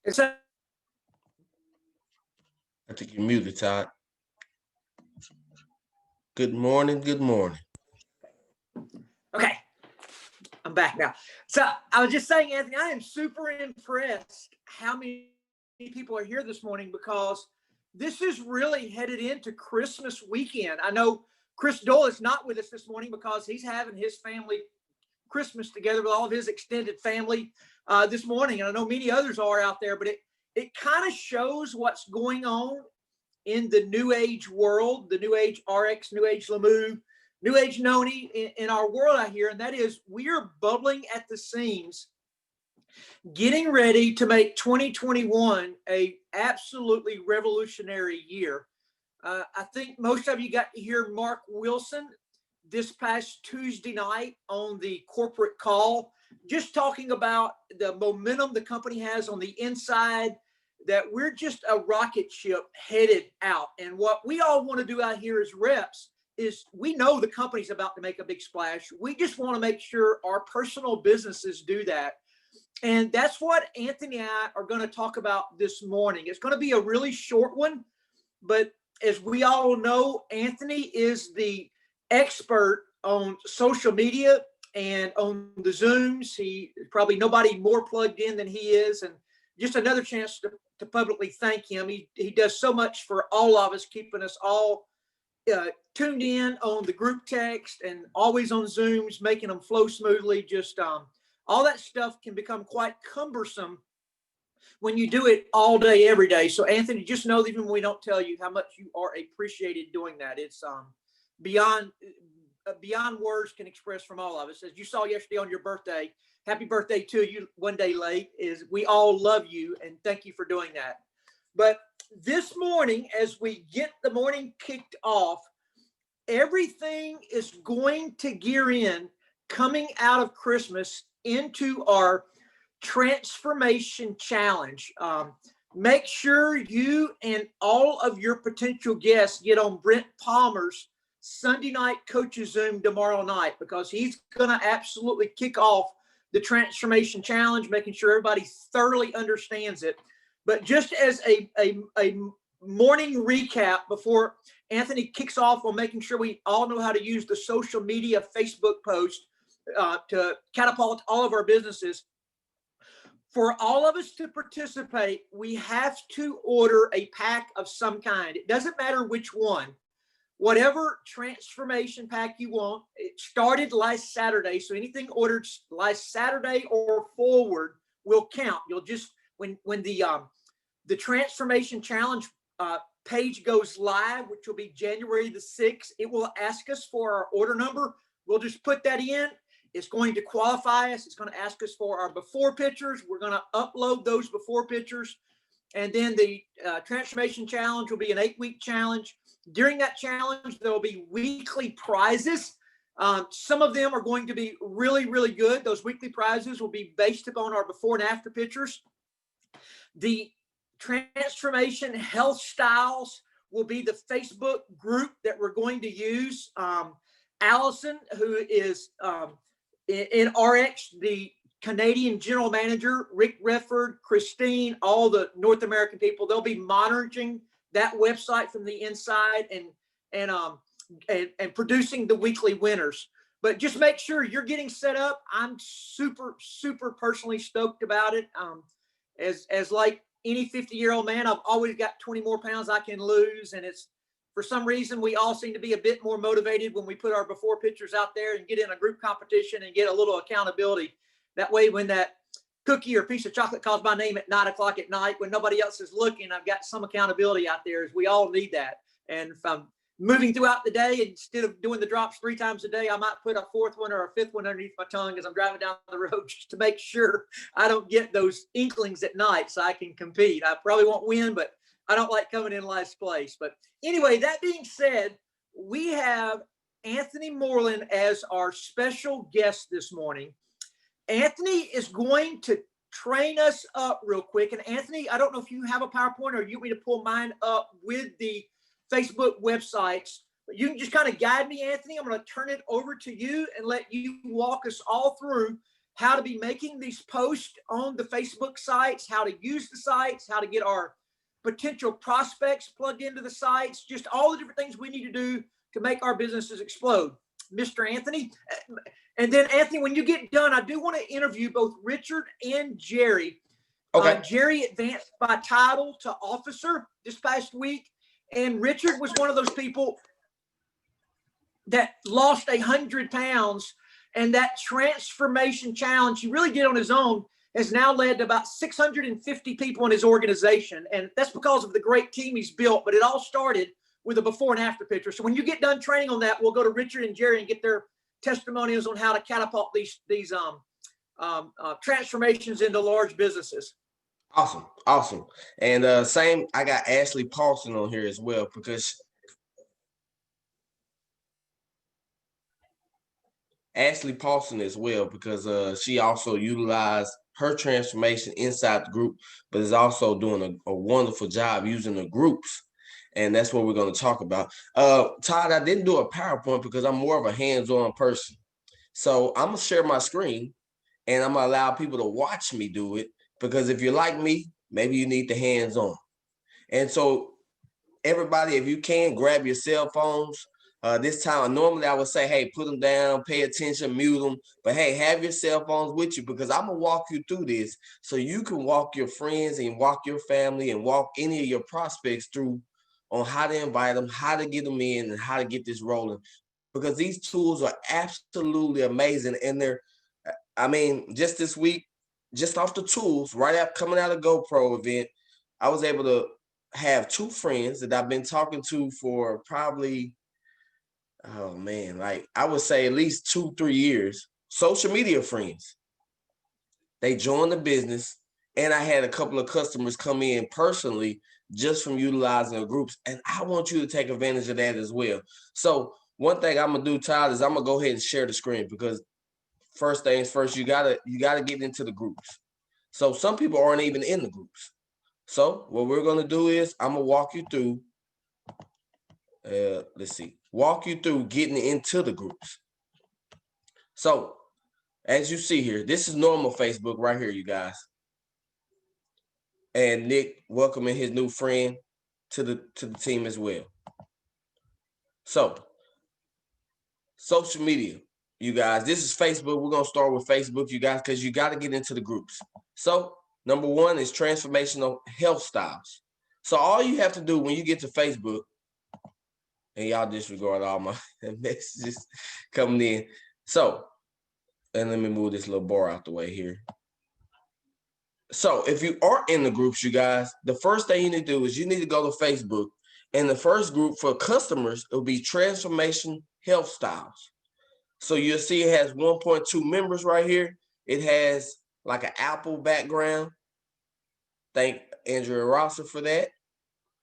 So, I think you're muted, Todd. Good morning. Good morning. okay, I'm back now. So I was just saying, Anthony, I am super impressed how many people are here this morning because this is really headed into Christmas weekend. I know Chris Dole is not with us this morning because he's having his family Christmas together with all of his extended family this morning. And I know many others are out there, but it kind of shows what's going on in the New Age world, the New Age RX, New Age Lamu, New Age Noni in our world out here. And that is, we are bubbling at the seams, getting ready to make 2021 a absolutely revolutionary year. I think most of you got to hear Mark Wilson this past Tuesday night on the corporate call, just talking about the momentum the company has on the inside, that we're just a rocket ship headed out. And what we all want to do out here as reps is, we know the company's about to make a big splash. We just want to make sure our personal businesses do that. And that's what Anthony and I are going to talk about this morning. It's going to be a really short one, but as we all know, Anthony is the expert on social media and on the Zooms. He probably nobody more plugged in than he is. And just another chance to publicly thank him. He does so much for all of us, keeping us all tuned in on the group text and always on Zooms, making them flow smoothly. Just all that stuff can become quite cumbersome when you do it all day, every day. So Anthony, just know that even when we don't tell you how much you are appreciated doing that, it's beyond words can express from all of us. As you saw yesterday on your birthday, happy birthday to you, one day late. Is we all love you and thank you for doing that. But this morning, as we get the morning kicked off, everything is going to gear in, coming out of Christmas into our transformation challenge. Make sure you and all of your potential guests get on Brent Palmer's Sunday night coaches Zoom tomorrow night, because he's going to absolutely kick off the transformation challenge, making sure everybody thoroughly understands it. But just as a morning recap before Anthony kicks off on making sure we all know how to use the social media Facebook post to catapult all of our businesses. For all of us to participate, we have to order a pack of some kind. It doesn't matter which one. Whatever transformation pack you want. It started last Saturday, so anything ordered last Saturday or forward will count. You'll just, when the transformation challenge page goes live, which will be January the 6th, it will ask us for our order number. We'll just put that in. It's going to qualify us. It's going to ask us for our before pictures. We're going to upload those before pictures. And then the transformation challenge will be an 8-week challenge. During that challenge, there will be weekly prizes. Some of them are going to be really, really good. Those weekly prizes will be based upon our before and after pictures. The transformation health styles will be the Facebook group that we're going to use. Allison, who is in RX, the Canadian general manager, Rick Refford, Christine, all the North American people, they'll be monitoring that website from the inside and producing the weekly winners. But just make sure you're getting set up. I'm super, super personally stoked about it. As like any 50-year-old man, I've always got 20 more pounds I can lose. And it's, for some reason, we all seem to be a bit more motivated when we put our before pictures out there and get in a group competition and get a little accountability. That way, when that cookie or piece of chocolate calls my name at 9:00 at night, when nobody else is looking, I've got some accountability out there, as we all need that. And if I'm moving throughout the day, instead of doing the drops 3 times a day, I might put a 4th one or a 5th one underneath my tongue as I'm driving down the road, just to make sure I don't get those inklings at night so I can compete. I probably won't win, but I don't like coming in last place. But anyway, that being said, we have Anthony Moreland as our special guest this morning. Anthony is going to train us up real quick. And Anthony, I don't know if you have a PowerPoint or you want me to pull mine up with the Facebook websites. But you can just kind of guide me, Anthony. I'm going to turn it over to you and let you walk us all through how to be making these posts on the Facebook sites, how to use the sites, how to get our potential prospects plugged into the sites, just all the different things we need to do to make our businesses explode. Mr. Anthony. And then, Anthony, when you get done, I do want to interview both Richard and Jerry. Okay. Jerry advanced by title to officer this past week, and Richard was one of those people that lost 100 pounds, and that transformation challenge he really did on his own has now led to about 650 people in his organization, and that's because of the great team he's built. But it all started with a before and after picture. So when you get done training on that, we'll go to Richard and Jerry and get their testimonials on how to catapult these transformations into large businesses. Awesome. And same, I got Ashley Paulson on here as well, because she also utilized her transformation inside the group, but is also doing a wonderful job using the groups. And that's what we're going to talk about. Todd, I didn't do a PowerPoint because I'm more of a hands-on person. So I'm going to share my screen, and I'm going to allow people to watch me do it, because if you're like me, maybe you need the hands-on. And so everybody, if you can, grab your cell phones. This time, normally I would say, hey, put them down, pay attention, mute them. But hey, have your cell phones with you, because I'm going to walk you through this so you can walk your friends and walk your family and walk any of your prospects through on how to invite them, how to get them in, and how to get this rolling. Because these tools are absolutely amazing. And just this week, just off the tools, right after coming out of GoPro event, I was able to have 2 friends that I've been talking to for probably, I would say at least 2-3 years, social media friends. They joined the business, and I had a couple of customers come in personally just from utilizing the groups. And I want you to take advantage of that as well. So one thing I'm going to do, Todd, is I'm going to go ahead and share the screen, because first things first, you gotta get into the groups. So some people aren't even in the groups. So what we're gonna do is I'm gonna walk you through. Walk you through getting into the groups. So as you see here, this is normal Facebook right here, you guys. And Nick welcoming his new friend to the team as well. So social media. You guys, this is Facebook. We're going to start with Facebook, you guys, because you got to get into the groups. So number 1 is transformational health styles. So all you have to do when you get to Facebook, and y'all disregard all my messages coming in. So, and let me move this little bar out the way here. So if you are in the groups, you guys, the first thing you need to do is you need to go to Facebook. And the first group for customers, it'll be transformation health styles. So you'll see it has 1.2 members right here. It has like an Apple background. Thank Andrea Rosser for that.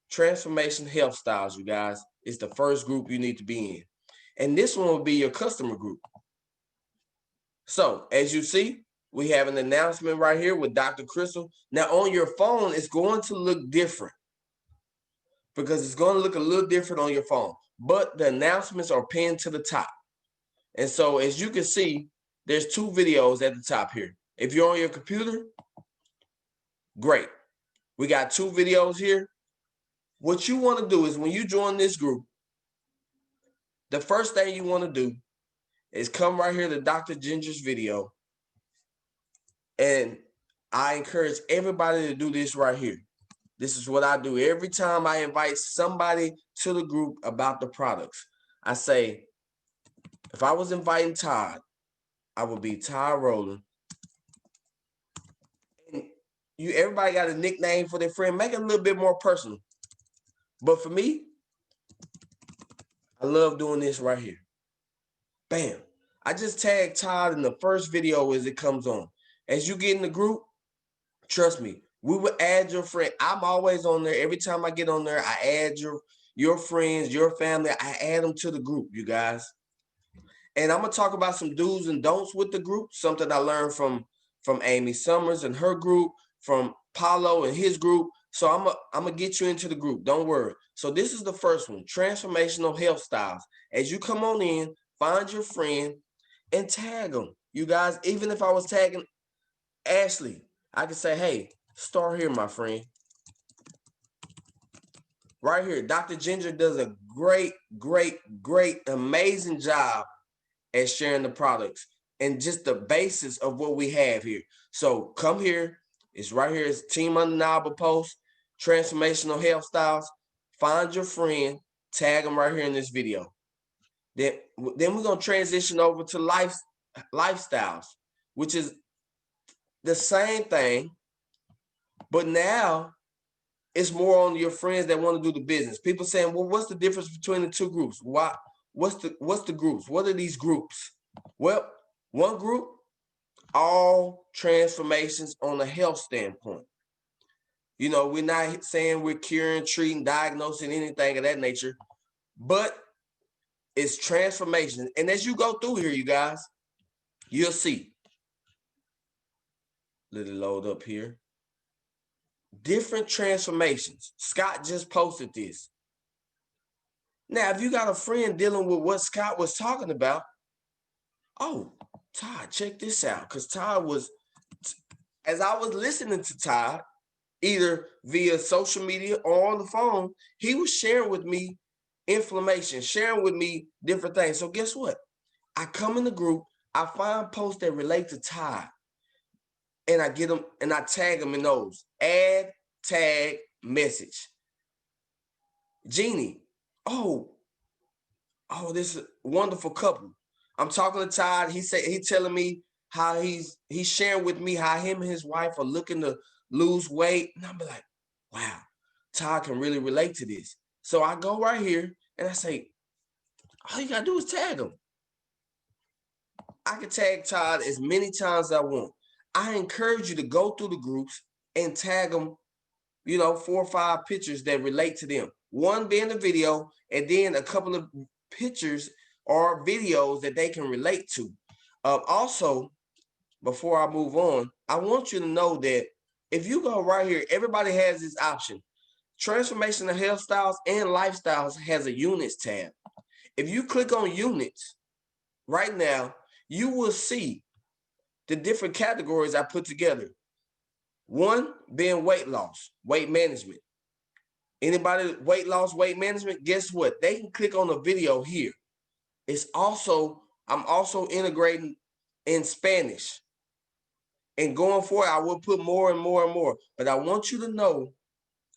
Transformation Health Styles, you guys, is the first group you need to be in. And this one will be your customer group. So as you see, we have an announcement right here with Dr. Crystal. Now on your phone, it's going to look different, because it's going to look a little different on your phone. But the announcements are pinned to the top. And so as you can see, there's 2 videos at the top here. If you're on your computer, great. We got 2 videos here. What you want to do is when you join this group, the first thing you want to do is come right here to Dr. Ginger's video. And I encourage everybody to do this right here. This is what I do every time I invite somebody to the group about the products. I say, if I was inviting Todd, I would be Todd Rowland. And everybody got a nickname for their friend. Make it a little bit more personal. But for me, I love doing this right here. Bam. I just tag Todd in the first video as it comes on. As you get in the group, trust me, we will add your friend. I'm always on there. Every time I get on there, I add your friends, your family. I add them to the group, you guys. And I'm going to talk about some do's and don'ts with the group, something I learned from Amy Summers and her group, from Paulo and his group. So I'm going to get you into the group. Don't worry. So this is the first one, transformational health styles. As you come on in, find your friend and tag them. you guys, even if I was tagging Ashley, I could say, hey, start here, my friend. Right here, Dr. Ginger does a great, amazing job at sharing the products and just the basis of what we have here. So come here. It's right here. It's Team Undeniable Post, Transformational Health Styles. Find your friend, tag them right here in this video. Then we're going to transition over to lifestyles, which is the same thing, but now it's more on your friends that want to do the business. People saying, well, what's the difference between the two groups? Why? What's the groups? What are these groups? Well, one group, all transformations on a health standpoint. You know, we're not saying we're curing, treating, diagnosing, anything of that nature, but it's transformation. And as you go through here, you guys, you'll see. Let it load up here. Different transformations. Scott just posted this. Now, if you got a friend dealing with what Scott was talking about, oh, Todd, check this out. Because Todd was, as I was listening to Todd, either via social media or on the phone, he was sharing with me inflammation, sharing with me different things. So guess what? I come in the group, I find posts that relate to Todd, and I get them and I tag them in those. Add, tag, message. Jeannie, oh, this is a wonderful couple. I'm talking to Todd. He's telling me how he's sharing with me how him and his wife are looking to lose weight. And I'm like, wow, Todd can really relate to this. So I go right here and I say, all you gotta do is tag him. I can tag Todd as many times as I want. I encourage you to go through the groups and tag them, 4 or 5 pictures that relate to them. One being the video, and then a couple of pictures or videos that they can relate to. Also, before I move on, I want you to know that if you go right here, everybody has this option. Transformational Health Styles and Lifestyles has a units tab. If you click on units right now, you will see the different categories I put together. One being weight loss, weight management. Anybody weight loss, weight management, guess what? They can click on the video here. I'm also integrating in Spanish. And going forward, I will put more and more and more. But I want you to know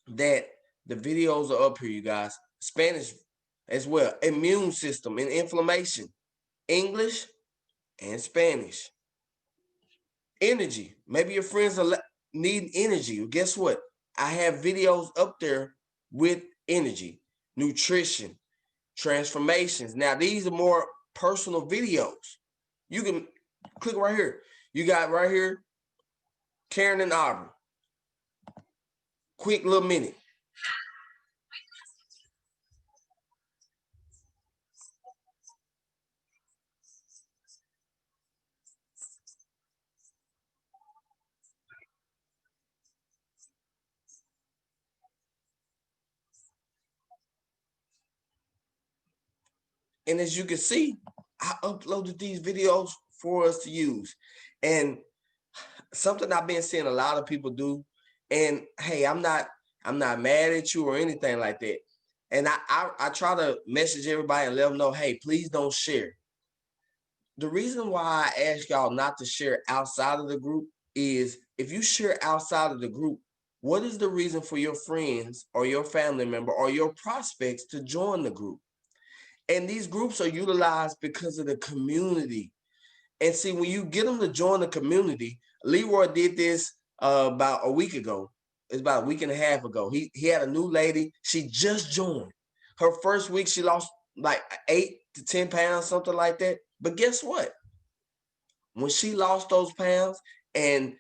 that the videos are up here, you guys. Spanish as well. Immune system and inflammation. English and Spanish. Energy. Maybe your friends are needing energy. Well, guess what? I have videos up there with energy, nutrition, transformations. Now, these are more personal videos. You can click right here. You got right here, Karen and Aubrey. Quick little minute. And as you can see, I uploaded these videos for us to use. And something I've been seeing a lot of people do, and hey, I'm not mad at you or anything like that. And I try to message everybody and let them know, hey, please don't share. The reason why I ask y'all not to share outside of the group is if you share outside of the group, what is the reason for your friends or your family member or your prospects to join the group? And these groups are utilized because of the community. And see, when you get them to join the community, Leroy did this about a week ago. It's about a week and a half ago. He had a new lady. She just joined. Her first week, she lost like 8 to 10 pounds, something like that. But guess what? When she lost those pounds and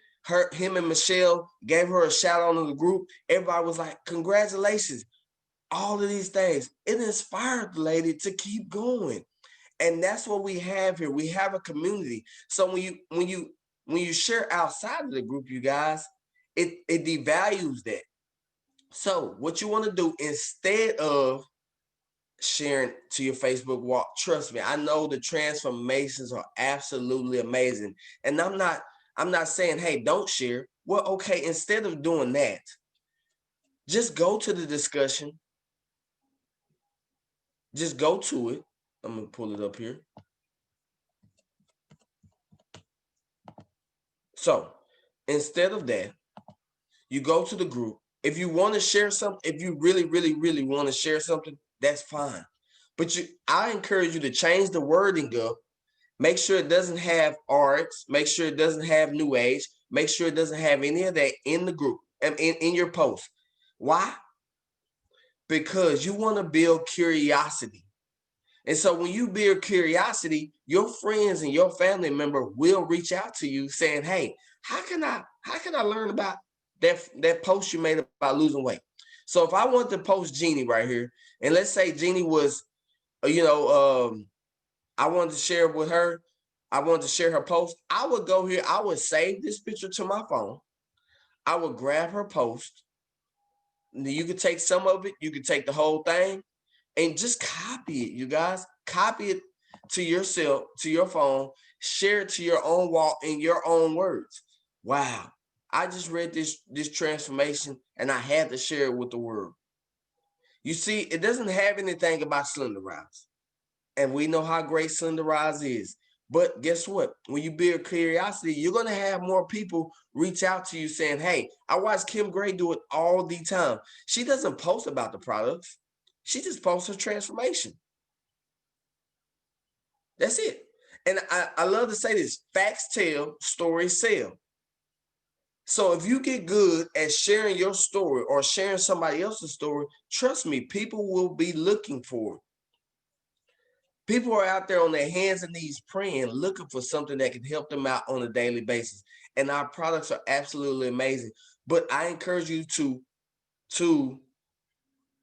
him and Michelle gave her a shout out in the group, everybody was like, congratulations. All of these things. It inspired the lady to keep going. And that's what we have here. We have a community. So when you share outside of the group, you guys, it devalues that. So what you want to do instead of sharing to your Facebook wall. Trust me, I know the transformations are absolutely amazing. And I'm not saying, hey, don't share. Well, okay, instead of doing that, just go to the discussion. Just go to it. I'm gonna pull it up here. So instead of that, you go to the group. If you want to share something, if you really, really, really want to share something, that's fine. But I encourage you to change the wording up. Make sure it doesn't have arts. Make sure it doesn't have new age. Make sure it doesn't have any of that in the group and in your post. Why? Because you want to build curiosity. And so when you build curiosity, your friends and your family member will reach out to you saying, hey, how can I learn about that post you made about losing weight? So if I want to post Jeannie right here, and let's say Jeannie was, I wanted to share with her, I wanted to share her post, I would go here, I would save this picture to my phone. I would grab her post. You could take some of it, you could take the whole thing, and just copy it, you guys. Copy it to yourself, to your phone, share it to your own wall in your own words. Wow, I just read this transformation and I had to share it with the world. You see, it doesn't have anything about Slender Rise. And we know how great Slender Rise is. But guess what? When you build curiosity, you're going to have more people reach out to you saying, hey, I watch Kim Gray do it all the time. She doesn't post about the products. She just posts her transformation. That's it. And I love to say this, facts tell, stories sell. So if you get good at sharing your story or sharing somebody else's story, trust me, people will be looking for it. People are out there on their hands and knees praying, looking for something that can help them out on a daily basis. And our products are absolutely amazing. But I encourage you to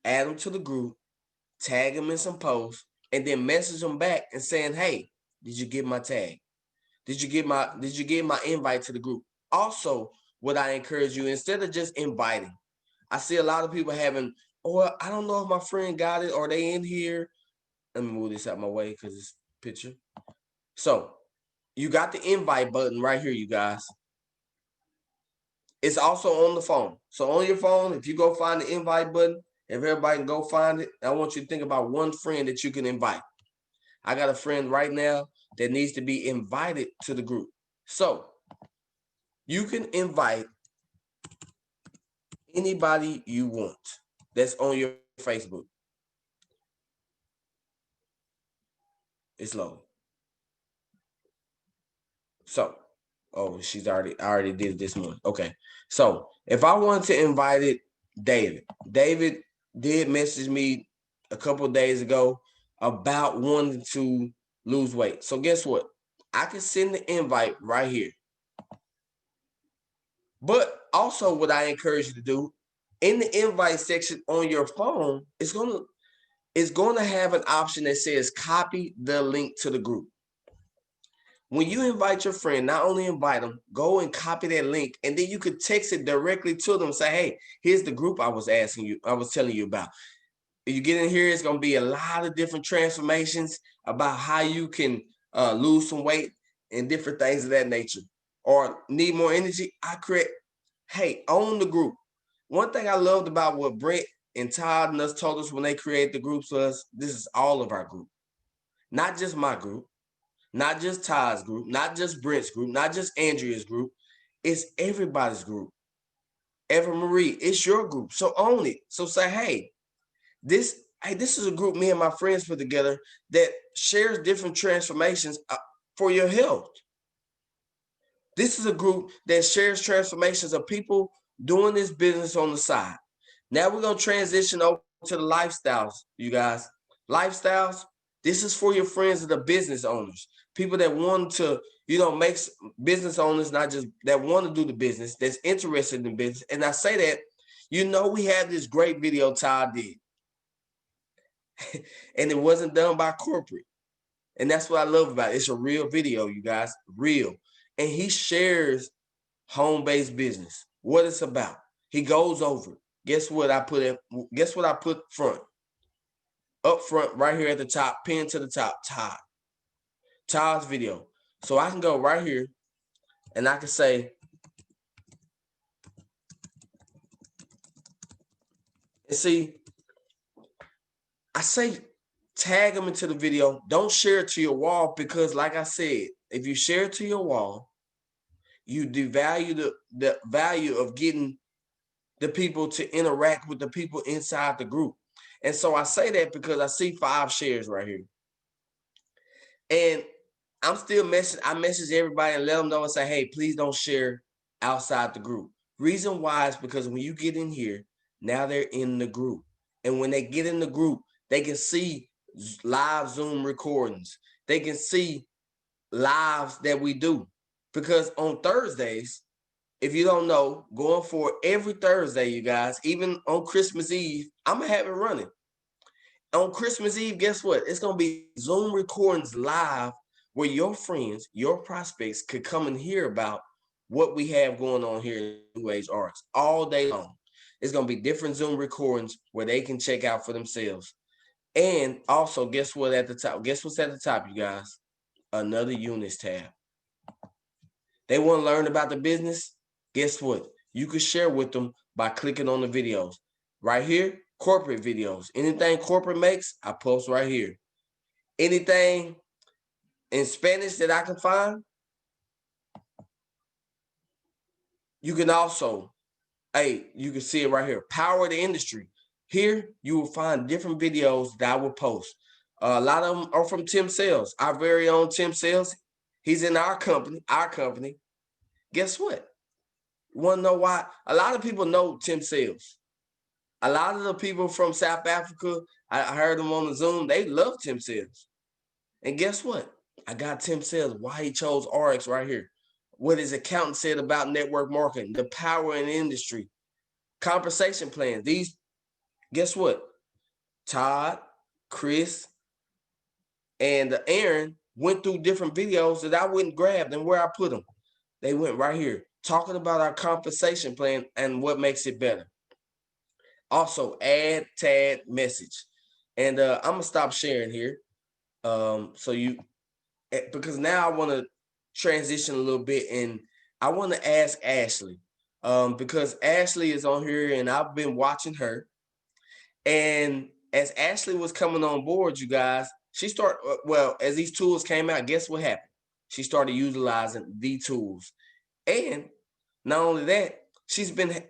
add them to the group, tag them in some posts, and then message them back and saying, hey, did you get my tag? Did you get my invite to the group? Also, what I encourage you, instead of just inviting, I see a lot of people having, oh, I don't know if my friend got it or they in here. Let me move this out my way because it's picture. So you got the invite button right here, you guys. It's also on the phone. So on your phone, if you go find the invite button, if everybody can go find it, I want you to think about one friend that you can invite. I got a friend right now that needs to be invited to the group. So you can invite anybody you want that's on your Facebook. It's low. So, oh, I already did it this morning. Okay. So if I wanted to invite it, David did message me a couple of days ago about wanting to lose weight. So guess what? I can send the invite right here. But also what I encourage you to do in the invite section on your phone, it's going to have an option that says copy the link to the group. When you invite your friend, not only invite them, go and copy that link, and then you could text it directly to them. Say, hey, here's the group I was telling you about. If you get in here, it's going to be a lot of different transformations about how you can lose some weight and different things of that nature. Or need more energy, hey, own the group. One thing I loved about what Brent and Todd and us told us when they created the groups was, this is all of our group. Not just my group, not just Todd's group, not just Brent's group, not just Andrea's group. It's everybody's group. Eva Marie, it's your group. So own it. So say, hey, this is a group me and my friends put together that shares different transformations for your health. This is a group that shares transformations of people doing this business on the side. Now we're going to transition over to the lifestyles, you guys. Lifestyles, this is for your friends that are business owners, people that want to, make business owners, not just that want to do the business, that's interested in business. And I say that, we had this great video Todd did. And it wasn't done by corporate. And that's what I love about it. It's a real video, you guys, real. And he shares home-based business, what it's about. He goes over it. Guess what I put front? up front, right here at the top, pinned to the top, Todd's video. So I can go right here and I can say, and see, I say tag them into the video. Don't share it to your wall because, like I said, if you share it to your wall, you devalue the value of getting the people to interact with the people inside the group. And so I say that because I see 5 shares right here. And I'm still I message everybody and let them know and say, hey, please don't share outside the group. Reason why is because when you get in here, now they're in the group. And when they get in the group, they can see live Zoom recordings. They can see lives that we do. Because on Thursdays, if you don't know, going for every Thursday, you guys, even on Christmas Eve, I'm going to have it running. On Christmas Eve, guess what? It's going to be Zoom recordings live where your friends, your prospects could come and hear about what we have going on here in New Age Arts all day long. It's going to be different Zoom recordings where they can check out for themselves. And also, guess what at the top? Guess what's at the top, you guys? Another units tab. They want to learn about the business? Guess what? You can share with them by clicking on the videos. Right here, corporate videos. Anything corporate makes, I post right here. Anything in Spanish that I can find, you can also, you can see it right here. Power of the industry. Here, you will find different videos that I will post. A lot of them are from Tim Sales, our very own Tim Sales. He's in our company. Guess what? You want to know why? A lot of people know Tim Sales. A lot of the people from South Africa, I heard them on the Zoom, they love Tim Sales. And guess what? I got Tim Sales, why he chose RX right here. What his accountant said about network marketing, the power in the industry, compensation plans. These, guess what? Todd, Chris, and Aaron went through different videos that I wouldn't grab and where I put them. They went right here, talking about our compensation plan and what makes it better. Also, add, tag, message. And I'm going to stop sharing here. Because now I want to transition a little bit and I want to ask Ashley because Ashley is on here and I've been watching her. And as Ashley was coming on board, you guys, as these tools came out, guess what happened? She started utilizing the tools. And not only that, she's been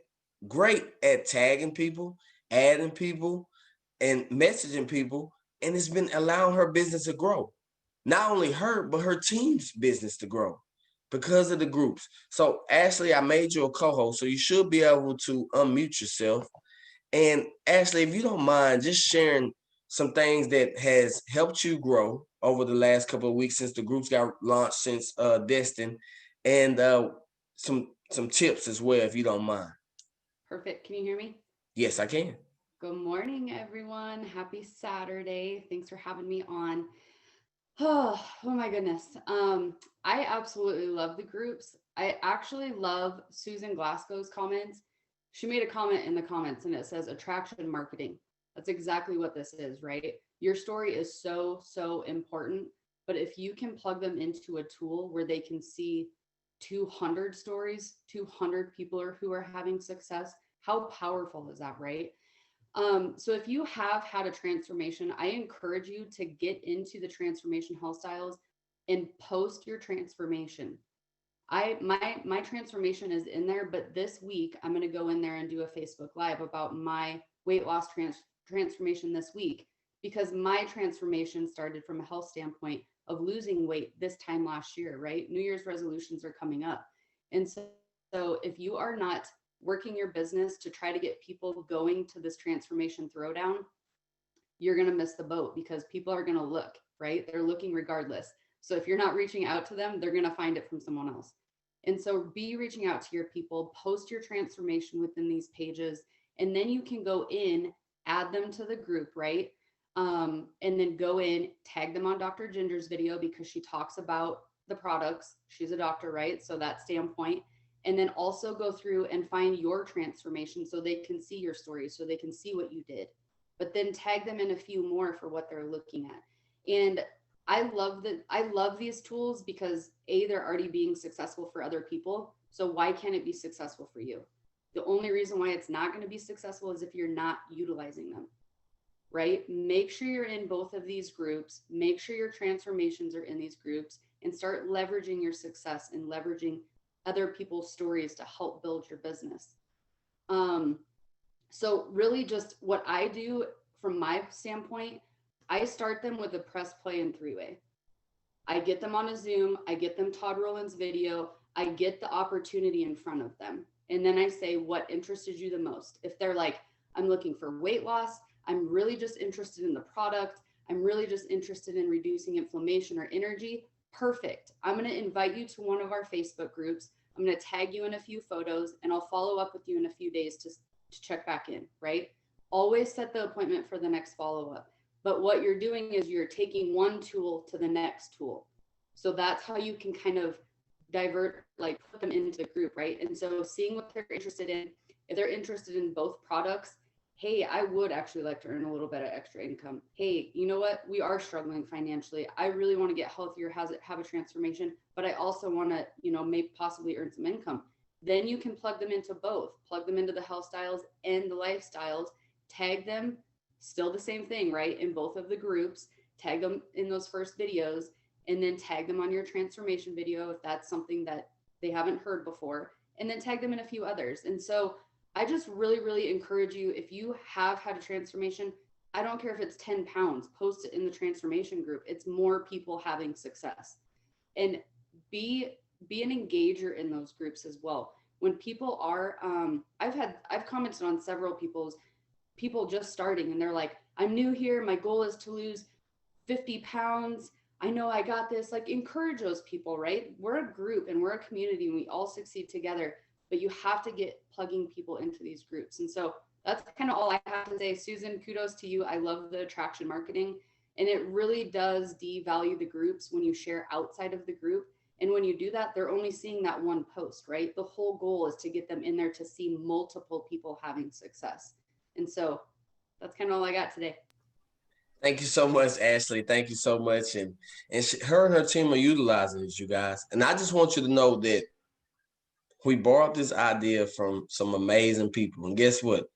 great at tagging people, adding people, and messaging people, and it's been allowing her business to grow. Not only her, but her team's business to grow because of the groups. So, Ashley, I made you a co-host, so you should be able to unmute yourself. And Ashley, if you don't mind, just sharing some things that has helped you grow over the last couple of weeks since the groups got launched since Destin, and some tips as well, if you don't mind. Perfect. Can you hear me? Yes, I can. Good morning, everyone. Happy Saturday. Thanks for having me on. Oh my goodness. I absolutely love the groups. I actually love Susan Glasgow's comments. She made a comment in the comments and it says attraction marketing. That's exactly what this is, right? Your story is so, so important. But if you can plug them into a tool where they can see 200 stories, 200 people who are having success, how powerful is that, right? So if you have had a transformation, I encourage you to get into the transformation health styles and post your transformation. My transformation is in there, but this week I'm going to go in there and do a Facebook Live about my weight loss transformation this week, because my transformation started from a health standpoint of losing weight this time last year, right? New Year's resolutions are coming up. And so if you are not working your business to try to get people going to this transformation throwdown, you're going to miss the boat because people are going to look, right? They're looking regardless. So if you're not reaching out to them, they're going to find it from someone else. And so be reaching out to your people, post your transformation within these pages, and then you can go in, add them to the group, right? And then go in, tag them on Dr. Ginger's video because she talks about the products. She's a doctor, right? So that standpoint. And then also go through and find your transformation so they can see your story, so they can see what you did. but then tag them in a few more for what they're looking at. And I love these tools because they're already being successful for other people. So why can't it be successful for you? The only reason why it's not going to be successful is if you're not utilizing them, right? Make sure you're in both of these groups, make sure your transformations are in these groups, and start leveraging your success and leveraging other people's stories to help build your business. So really just what I do from my standpoint, I start them with a press play and 3-way. I get them on a Zoom, I get them Todd Rowland's video, I get the opportunity in front of them. And then I say, what interested you the most? If they're like, I'm looking for weight loss, I'm really just interested in the product, I'm really just interested in reducing inflammation or energy, perfect. I'm going to invite you to one of our Facebook groups. I'm going to tag you in a few photos and I'll follow up with you in a few days to check back in, right? Always set the appointment for the next follow-up. But what you're doing is you're taking one tool to the next tool. So that's how you can kind of divert, like put them into the group, right? And so seeing what they're interested in, if they're interested in both products, hey, I would actually like to earn a little bit of extra income. Hey, you know what? We are struggling financially. I really want to get healthier, have a transformation, but I also want to, maybe possibly earn some income. Then you can plug them into both, plug them into the health styles and the lifestyles, tag them, still the same thing, right? In both of the groups, tag them in those first videos, and then tag them on your transformation video if that's something that they haven't heard before, and then tag them in a few others. And so I just really, really encourage you, if you have had a transformation, I don't care if it's 10 pounds, post it in the transformation group. It's more people having success. And be an engager in those groups as well. When people are, I've commented on several people just starting and they're like, I'm new here. My goal is to lose 50 pounds. I know I got this. Like, encourage those people, right? We're a group and we're a community and we all succeed together, but you have to get plugging people into these groups. And so that's kind of all I have to say. Susan, kudos to you. I love the attraction marketing, and it really does devalue the groups when you share outside of the group. And when you do that, they're only seeing that one post, right? The whole goal is to get them in there to see multiple people having success. And so that's kind of all I got today. Thank you so much, Ashley. Thank you so much. And her and her team are utilizing it, you guys. And I just want you to know that we borrowed this idea from some amazing people. And guess what?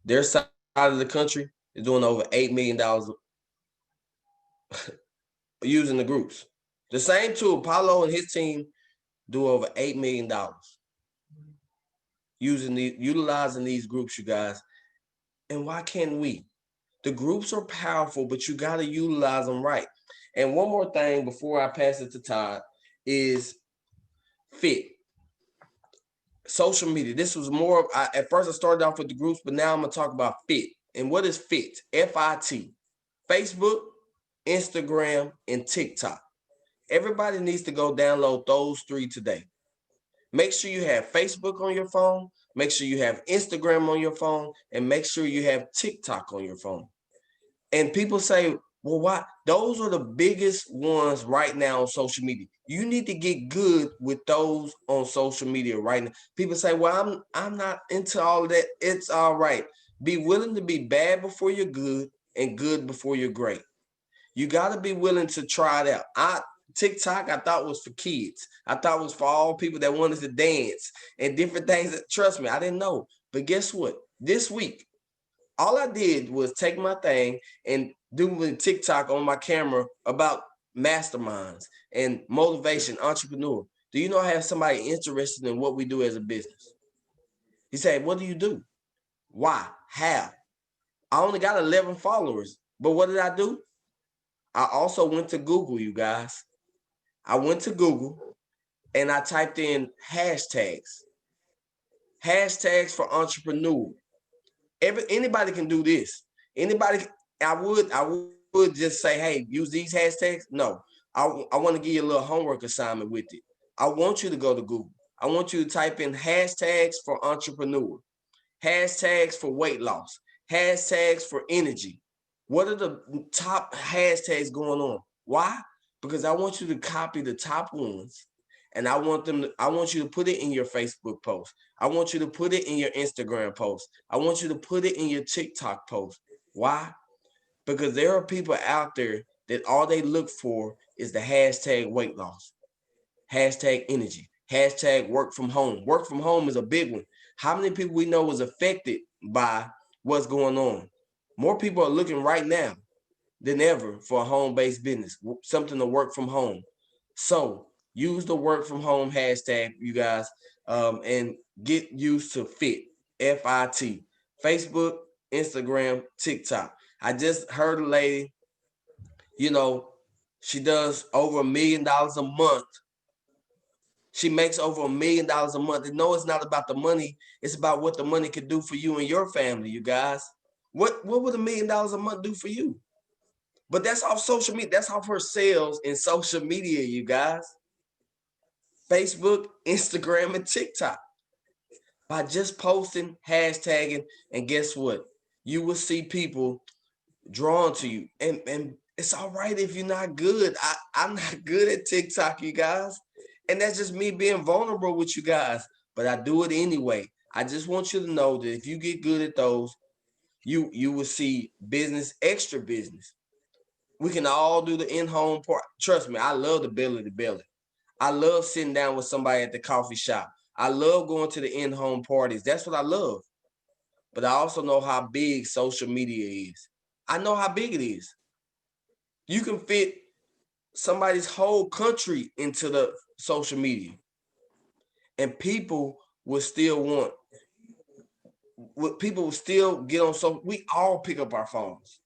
Their side of the country is doing over $8 million using the groups. The same tool, Paulo and his team do over $8 million utilizing these groups, you guys. And why can't we? The groups are powerful, but you got to utilize them right. And one more thing before I pass it to Todd is fit. Social media. This was more, at first I started off with the groups, but now I'm going to talk about fit. And what is fit? F-I-T. Facebook, Instagram, and TikTok. Everybody needs to go download those 3 today. Make sure you have Facebook on your phone. Make sure you have Instagram on your phone, and make sure you have TikTok on your phone. And people say, well, why? Those are the biggest ones right now on social media. You need to get good with those on social media right now. People say, well, I'm not into all of that. It's all right. Be willing to be bad before you're good and good before you're great. You got to be willing to try it out. TikTok, I thought was for kids. I thought it was for all people that wanted to dance and different things. Trust me, I didn't know. But guess what? This week, all I did was take my thing and do a TikTok on my camera about masterminds and motivation, entrepreneur. Do you know I have somebody interested in what we do as a business? He said, what do you do? Why? How? I only got 11 followers. But what did I do? I also went to Google, you guys. I went to Google and I typed in hashtags for entrepreneur. Anybody can do this. Anybody, I would just say, hey, use these hashtags. No, I want to give you a little homework assignment with it. I want you to go to Google. I want you to type in hashtags for entrepreneur, hashtags for weight loss, hashtags for energy. What are the top hashtags going on? Why? Because I want you to copy the top ones, and I want you to put it in your Facebook post. I want you to put it in your Instagram post. I want you to put it in your TikTok post. Why? Because there are people out there that all they look for is the hashtag weight loss, hashtag energy, hashtag work from home. Work from home is a big one. How many people we know was affected by what's going on? More people are looking right now than ever for a home-based business, something to work from home. So use the work from home hashtag, you guys, and get used to FIT, FIT, Facebook, Instagram, TikTok. I just heard a lady, you know, she does over $1 million a month. She makes over $1 million a month. And no, it's not about the money. It's about what the money could do for you and your family, you guys. What would $1 million a month do for you? But that's off social media. That's off her sales in social media, you guys. Facebook, Instagram, and TikTok. By just posting, hashtagging, and guess what? You will see people drawn to you. And it's all right if you're not good. I'm not good at TikTok, you guys. And that's just me being vulnerable with you guys. But I do it anyway. I just want you to know that if you get good at those, you will see business, extra business. We can all do the in-home part. Trust me, I love the belly to belly. I love sitting down with somebody at the coffee shop. I love going to the in-home parties. That's what I love. But I also know how big social media is. I know how big it is. You can fit somebody's whole country into the social media. And people will still people will still get on. So we all pick up our phones.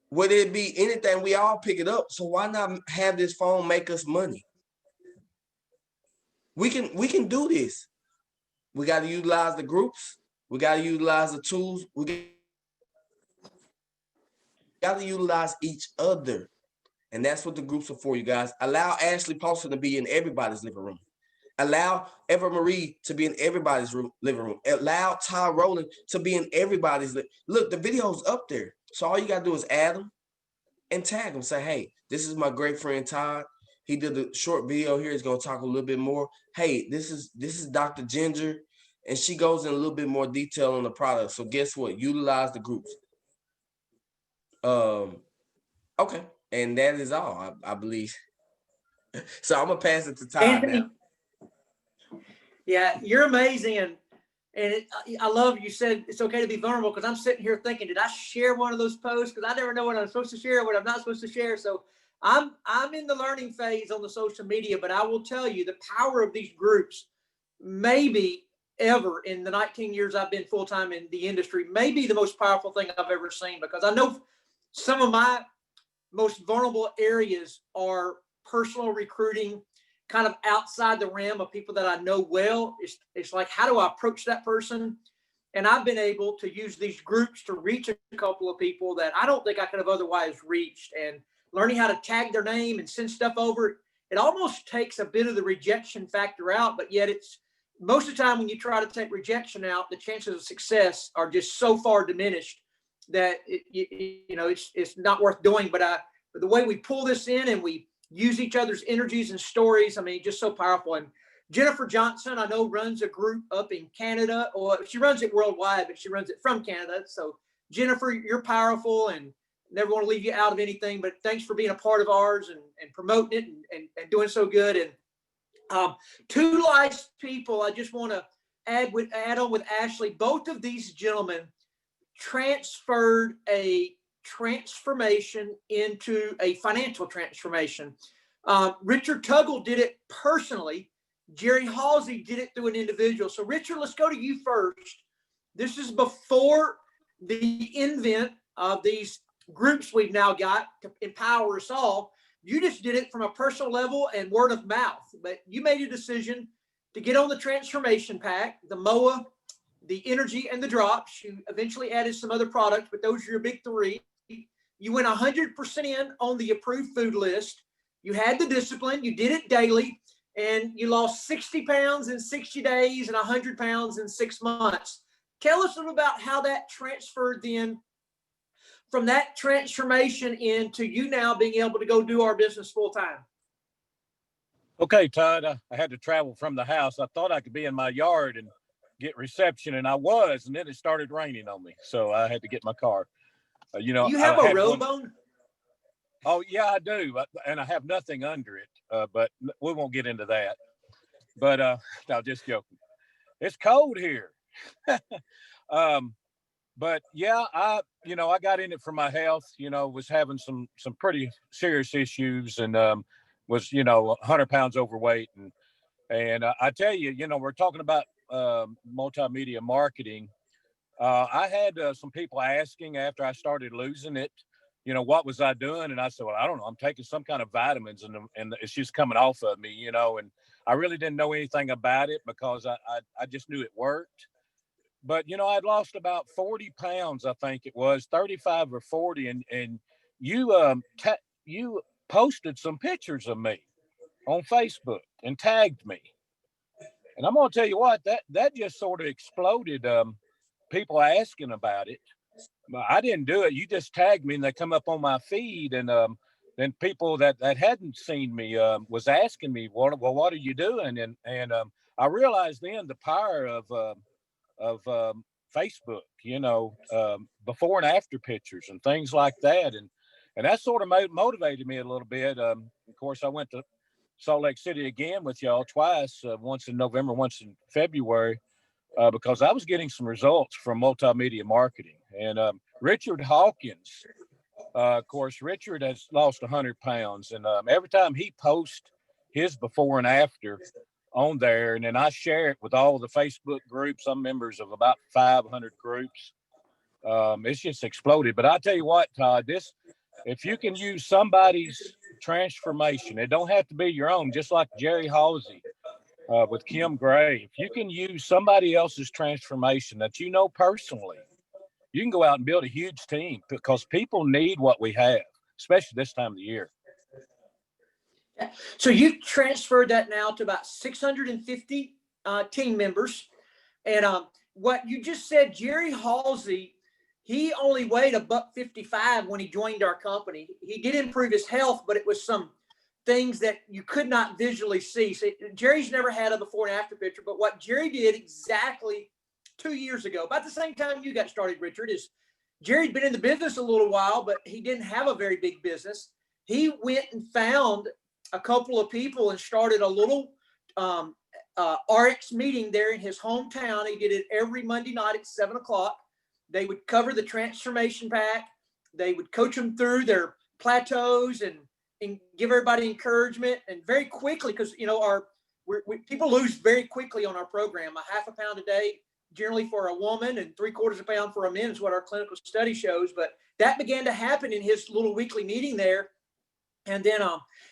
Whether it be anything, we all pick it up. So why not have this phone make us money? We can do this. We got to utilize the groups. We got to utilize the tools. We got to utilize each other. And that's what the groups are for, you guys. Allow Ashley Paulson to be in everybody's living room. Allow Eva Marie to be in everybody's living room. Allow Todd Rowland to be in everybody's. Look, the video's up there. So all you got to do is add them and tag them. Say, hey, this is my great friend Todd. He did a short video here. He's going to talk a little bit more. Hey, this is Dr. Ginger. And she goes in a little bit more detail on the product. So guess what? Utilize the groups. Okay. And that is all, I believe. So I'm going to pass it to Todd Anthony, now. Yeah, you're amazing. I love you said it's okay to be vulnerable, because I'm sitting here thinking, did I share one of those posts? Because I never know what I'm supposed to share, what I'm not supposed to share. So I'm in the learning phase on the social media, but I will tell you the power of these groups, maybe ever in the 19 years I've been full-time in the industry, may be the most powerful thing I've ever seen, because I know some of my most vulnerable areas are personal recruiting, kind of outside the realm of people that I know well. It's like, how do I approach that person? And I've been able to use these groups to reach a couple of people that I don't think I could have otherwise reached. And learning how to tag their name and send stuff over, it almost takes a bit of the rejection factor out, but yet it's most of the time when you try to take rejection out, the chances of success are just so far diminished that it's not worth doing. But the way we pull this in and we use each other's energies and stories, I mean, just so powerful. And Jennifer Johnson, I know, runs a group up in Canada, or she runs it worldwide, but she runs it from Canada. So Jennifer, you're powerful, and never want to leave you out of anything, but thanks for being a part of ours and promoting it and doing so good. And two nice people, I just want to add on with Ashley. Both of these gentlemen transferred a transformation into a financial transformation. Richard Tuggle did it personally. Jerry Halsey did it through an individual. So Richard, let's go to you first. This is before the invent of these groups we've now got to empower us all. You just did it from a personal level and word of mouth, but you made a decision to get on the transformation pack, the MOA, the energy, and the drops. You eventually added some other products, but those are your big three. You went 100% in on the approved food list. You had the discipline. You did it daily, and you lost 60 pounds in 60 days and 100 pounds in 6 months. Tell us a little about how that transferred then from that transformation into you now being able to go do our business full time. Okay, Todd, I had to travel from the house. I thought I could be in my yard and get reception, and I was, and then it started raining on me, so I had to get my car. You know, Do you have I a had road one, bone? oh yeah, I do, and I have nothing under it. But we won't get into that. But no, just joking. It's cold here. um, but yeah, I got in it for my health. Was having some pretty serious issues, and was 100 pounds overweight, and I tell you, we're talking about multimedia marketing. I had some people asking after I started losing it, what was I doing? And I said, well, I don't know. I'm taking some kind of vitamins, and it's just coming off of me, and I really didn't know anything about it because I just knew it worked. But, I'd lost about 40 pounds, I think it was 35 or 40. And you posted some pictures of me on Facebook and tagged me. And I'm going to tell you what, that just sort of exploded. People asking about it. I didn't do it. You just tagged me, and they come up on my feed, and then people that hadn't seen me was asking me, what are you doing? And I realized then the power of Facebook, before and after pictures and things like that, and that sort of motivated me a little bit. Of course, I went to Salt Lake City again with y'all twice, once in November, once in February. Because I was getting some results from multimedia marketing. And Richard Hawkins, of course, Richard has lost 100 pounds. And every time he posts his before and after on there, and then I share it with all the Facebook groups, I'm members of about 500 groups. It's just exploded. But I tell you what, Todd, if you can use somebody's transformation, it don't have to be your own, just like Jerry Halsey. With Kim Gray, if you can use somebody else's transformation that you know personally, you can go out and build a huge team because people need what we have, especially this time of the year. So you've transferred that now to about 650 team members. And what you just said, Jerry Halsey, he only weighed $155 when he joined our company. He did improve his health, but it was some things that you could not visually see. So Jerry's never had a before and after picture, but what Jerry did exactly 2 years ago, about the same time you got started, Richard, is Jerry'd been in the business a little while, but he didn't have a very big business. He went and found a couple of people and started a little RX meeting there in his hometown. He did it every Monday night at 7:00. They would cover the transformation pack. They would coach them through their plateaus and give everybody encouragement. And very quickly, because people lose very quickly on our program. A half a pound a day, generally for a woman, and 3/4 pound for a man is what our clinical study shows. But that began to happen in his little weekly meeting there. And then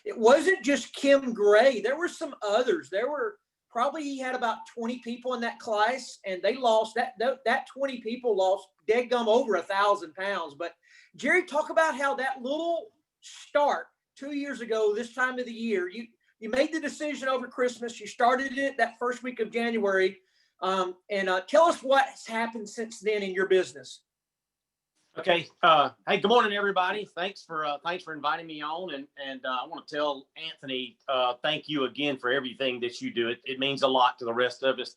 it wasn't just Kim Gray. There were some others. There were probably, he had about 20 people in that class, and they lost that 20 people lost dead gum over 1,000 pounds. But Jerry, talk about how that little start 2 years ago, this time of the year, you made the decision over Christmas. You started it that first week of January. And tell us what's happened since then in your business. Okay. Hey, good morning, everybody. Thanks for inviting me on. And I want to tell Anthony, thank you again for everything that you do. It means a lot to the rest of us,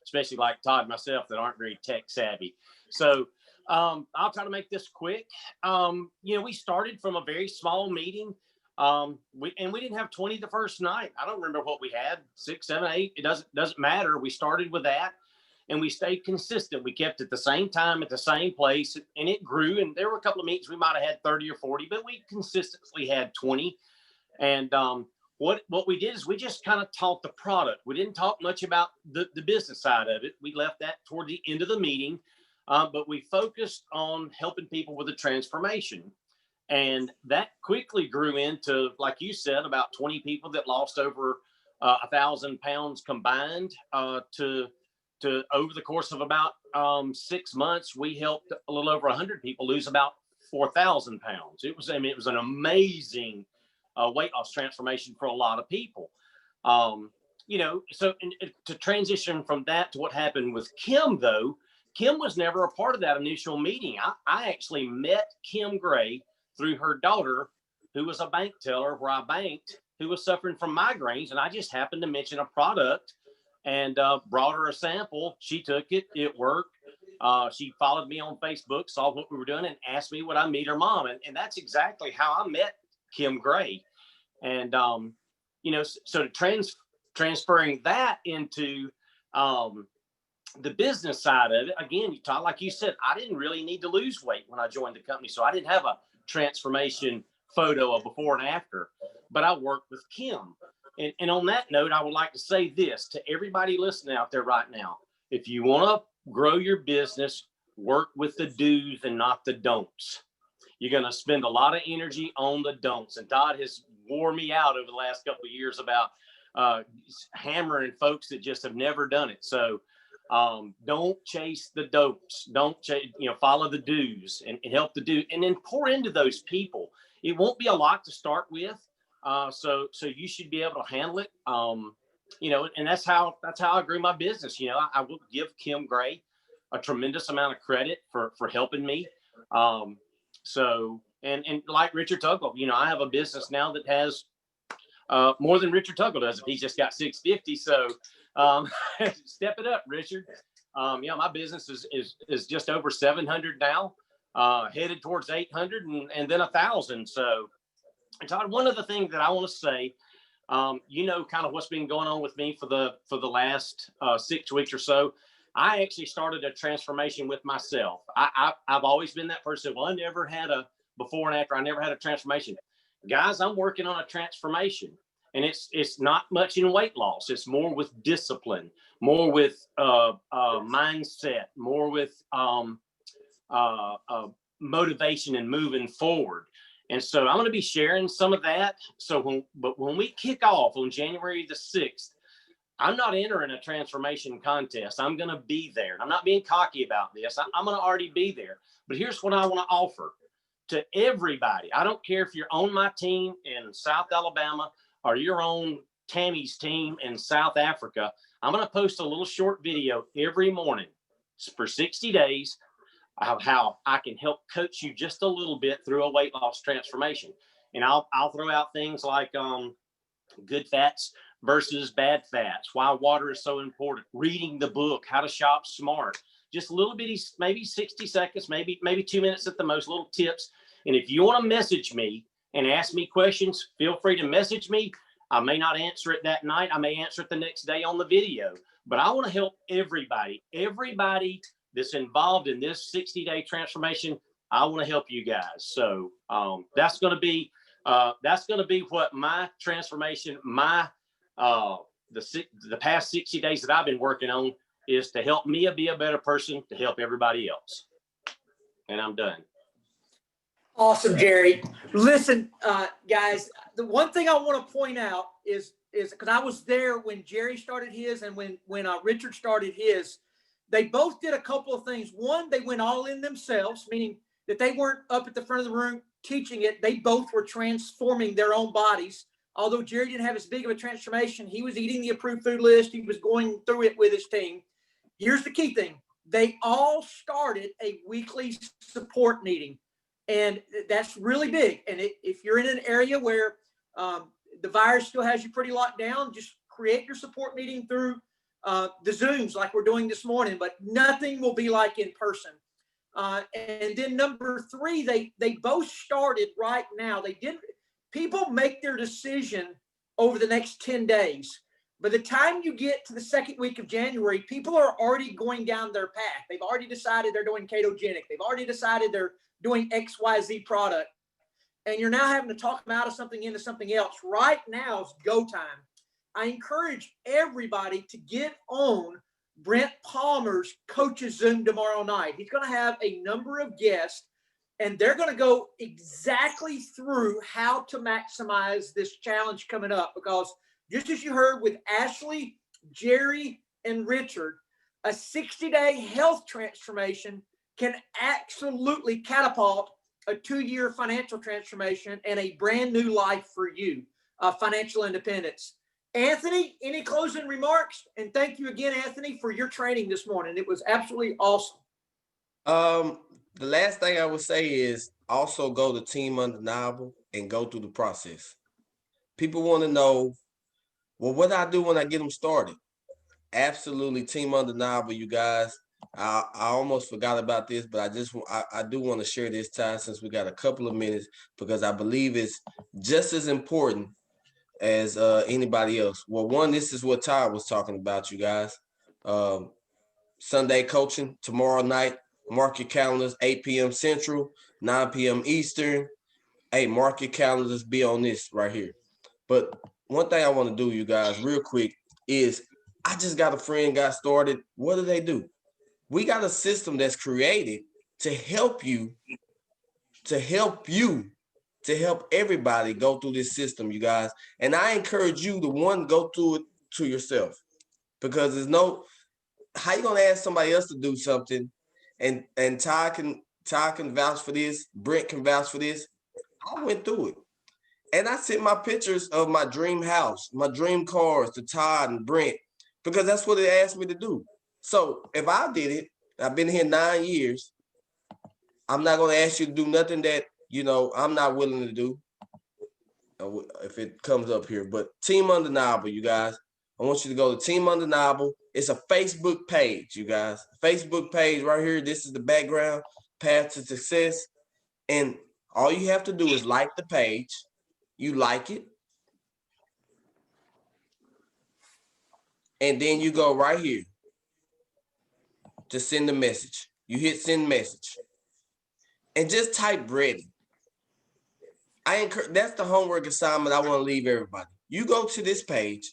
especially like Todd and myself, that aren't very tech savvy. So I'll try to make this quick. We started from a very small meeting. We didn't have 20 the first night. I don't remember what we had, 6, 7, 8. It doesn't matter. We started with that, and we stayed consistent. We kept at the same time at the same place, and it grew. And there were a couple of meetings we might have had 30 or 40, but we consistently had 20. And what we did is we just kind of taught the product. We didn't talk much about the business side of it. We left that toward the end of the meeting. But we focused on helping people with the transformation. And that quickly grew into, like you said, about 20 people that lost over 1,000 pounds combined to over the course of about 6 months. We helped a little over 100 people lose about 4,000 pounds. It was an amazing weight loss transformation for a lot of people. So to transition from that to what happened with Kim, though, Kim was never a part of that initial meeting. I actually met Kim Gray through her daughter, who was a bank teller where I banked, who was suffering from migraines. And I just happened to mention a product. and brought her a sample. She took it. It worked. She followed me on Facebook, saw what we were doing, and asked me would I meet her mom. And that's exactly how I met Kim Gray. And, so transferring that into the business side of it, again, Todd, like you said, I didn't really need to lose weight when I joined the company. So I didn't have a transformation photo of before and after, but I worked with Kim. And on that note, I would like to say this to everybody listening out there right now. If you want to grow your business, work with the do's and not the don'ts. You're going to spend a lot of energy on the don'ts. And Todd has wore me out over the last couple of years about hammering folks that just have never done it. So don't chase the don'ts. Don't follow the do's and help the do, and then pour into those people. It won't be a lot to start with. So you should be able to handle it. And that's how I grew my business. I will give Kim Gray a tremendous amount of credit for helping me. And like Richard Tuggle, I have a business now that has more than Richard Tuggle does. If he's just got 650, so step it up, Richard. My business is just over 700 now, headed towards 800 and then 1,000. So, Todd, one of the things that I want to say, kind of what's been going on with me for the last 6 weeks or so. I actually started a transformation with myself. I've always been that person. Well, I never had a before and after. I never had a transformation. Guys, I'm working on a transformation, and it's not much in weight loss. It's more with discipline, more with mindset, more with motivation and moving forward. And so I'm going to be sharing some of that. So when we kick off on January the 6th, I'm not entering a transformation contest. I'm going to be there. I'm not being cocky about this. I'm going to already be there. But here's what I want to offer to everybody. I don't care if you're on my team in South Alabama or you're on Tammy's team in South Africa. I'm going to post a little short video every morning for 60 days of how I can help coach you just a little bit through a weight loss transformation. And I'll throw out things like good fats versus bad fats, why water is so important, reading the book, how to shop smart, just a little bitty, maybe 60 seconds, maybe 2 minutes at the most, little tips. And if you want to message me and ask me questions, feel free to message me. I may not answer it that night. I may answer it the next day on the video, but I want to help everybody that's involved in this 60-day transformation. I want to help you guys. So that's going to be what my transformation, the past 60 days that I've been working on is to help me be a better person to help everybody else. And I'm done. Awesome, Jerry. Listen, guys, the one thing I want to point out is because I was there when Jerry started his and when Richard started his, they both did a couple of things. One, they went all in themselves, meaning that they weren't up at the front of the room teaching it. They both were transforming their own bodies. Although Jerry didn't have as big of a transformation, he was eating the approved food list. He was going through it with his team. Here's the key thing. They all started a weekly support meeting. And that's really big. And if you're in an area where the virus still has you pretty locked down, just create your support meeting through the Zooms like we're doing this morning, but nothing will be like in person. And then number 3, they both started right now. People make their decision over the next 10 days. By the time you get to the second week of January, people are already going down their path. They've already decided they're doing ketogenic. They've already decided they're doing XYZ product. And you're now having to talk them out of something into something else. Right now is go time. I encourage everybody to get on Brent Palmer's Coaches Zoom tomorrow night. He's going to have a number of guests, and they're going to go exactly through how to maximize this challenge coming up. Because just as you heard with Ashley, Jerry, and Richard, a 60-day health transformation can absolutely catapult a 2-year financial transformation and a brand new life for you, financial independence. Anthony, any closing remarks? And thank you again, Anthony, for your training this morning. It was absolutely awesome. The last thing I would say is also go to Team Undeniable and go through the process. People want to know, well, what do I do when I get them started? absolutely Team Undeniable, you guys. I almost forgot about this, but I do want to share this time since we got a couple of minutes, because I believe it's just as important as anybody else. Well, one, this is what Todd was talking about, you guys. Sunday coaching tomorrow night. Mark your calendars, 8 p.m. Central, 9 p.m. Eastern. Hey, mark your calendars, be on this right here. But one thing I want to do, you guys, real quick, is I just got a friend got started. What do? We got a system that's created to help you, to help everybody go through this system, you guys. And I encourage you to go through it to yourself, because there's no, how you gonna ask somebody else to do something, and Todd can vouch for this, Brent can vouch for this. I went through it. And I sent my pictures of my dream house, my dream cars to Todd and Brent, because that's what they asked me to do. So if I did it, I've been here 9 years, I'm not going to ask you to do nothing that, I'm not willing to do if it comes up here. But Team Undeniable, you guys, I want you to go to Team Undeniable. It's a Facebook page, you guys. Facebook page right here. This is the background, Path to Success. And all you have to do is like the page. You like it. And then you go right here to send the message. You hit send message. And just type ready. That's the homework assignment I want to leave everybody. You go to this page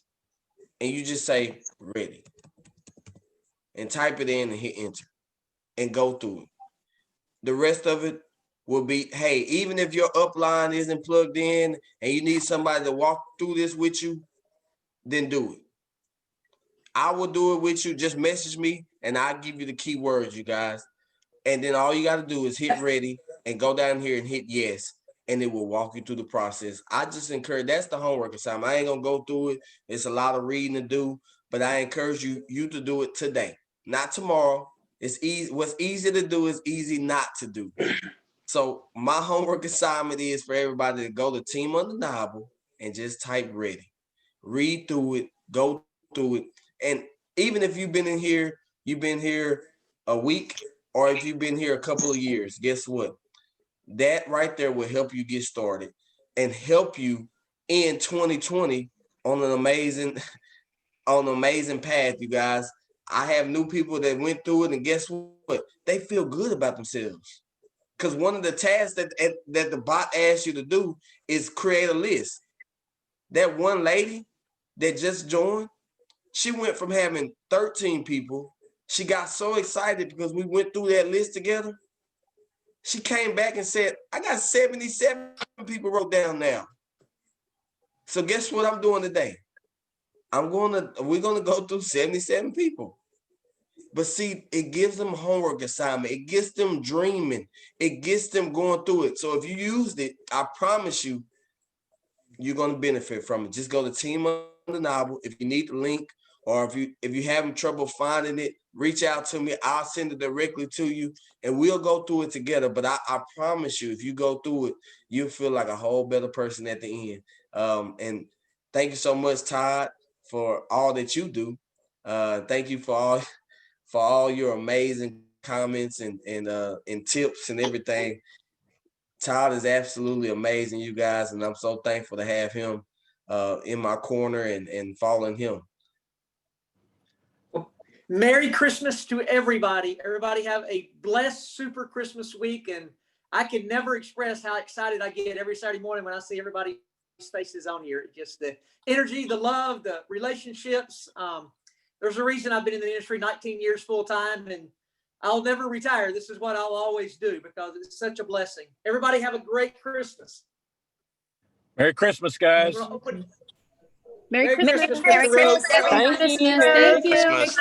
and you just say ready. And type it in and hit enter. And go through it. The rest of it will be, hey, even if your upline isn't plugged in and you need somebody to walk through this with you, then do it. I will do it with you. Just message me and I'll give you the keywords, you guys. And then all you got to do is hit ready and go down here and hit yes. And it will walk you through the process. I just encourage, that's the homework assignment. I ain't going to go through it. It's a lot of reading to do, but I encourage you to do it today, not tomorrow. It's easy. What's easy to do is easy not to do. So my homework assignment is for everybody to go to Team Undeniable and just type ready. Read through it, go through it. And even if you've been here a week, or if you've been here a couple of years, guess what? That right there will help you get started and help you in 2020 on an amazing path, you guys. I have new people that went through it, and guess what? They feel good about themselves. Because one of the tasks that the bot asks you to do is create a list. That one lady that just joined, she went from having 13 people. She got so excited because we went through that list together. She came back and said, I got 77 people wrote down now. So guess what I'm doing today? We're going to go through 77 people. But see, it gives them homework assignment. It gets them dreaming. It gets them going through it. So if you used it, I promise you, you're going to benefit from it. Just go to Team Undeniable. If you need the link, or if you're having trouble finding it, reach out to me. I'll send it directly to you, and we'll go through it together. But I promise you, if you go through it, you'll feel like a whole better person at the end. And thank you so much, Todd, for all that you do. Thank you for all your amazing comments and tips and everything. Todd is absolutely amazing, you guys, and I'm so thankful to have him in my corner and following him. Well, Merry Christmas to everybody. Everybody have a blessed super Christmas week, and I can never express how excited I get every Saturday morning when I see everybody's faces on here. Just the energy, the love, the relationships. There's a reason I've been in the industry 19 years full time, and I'll never retire. This is what I'll always do because it's such a blessing. Everybody have a great Christmas. Merry Christmas, guys. Merry Christmas. Merry Christmas. Merry Christmas. Thank you. Merry Christmas.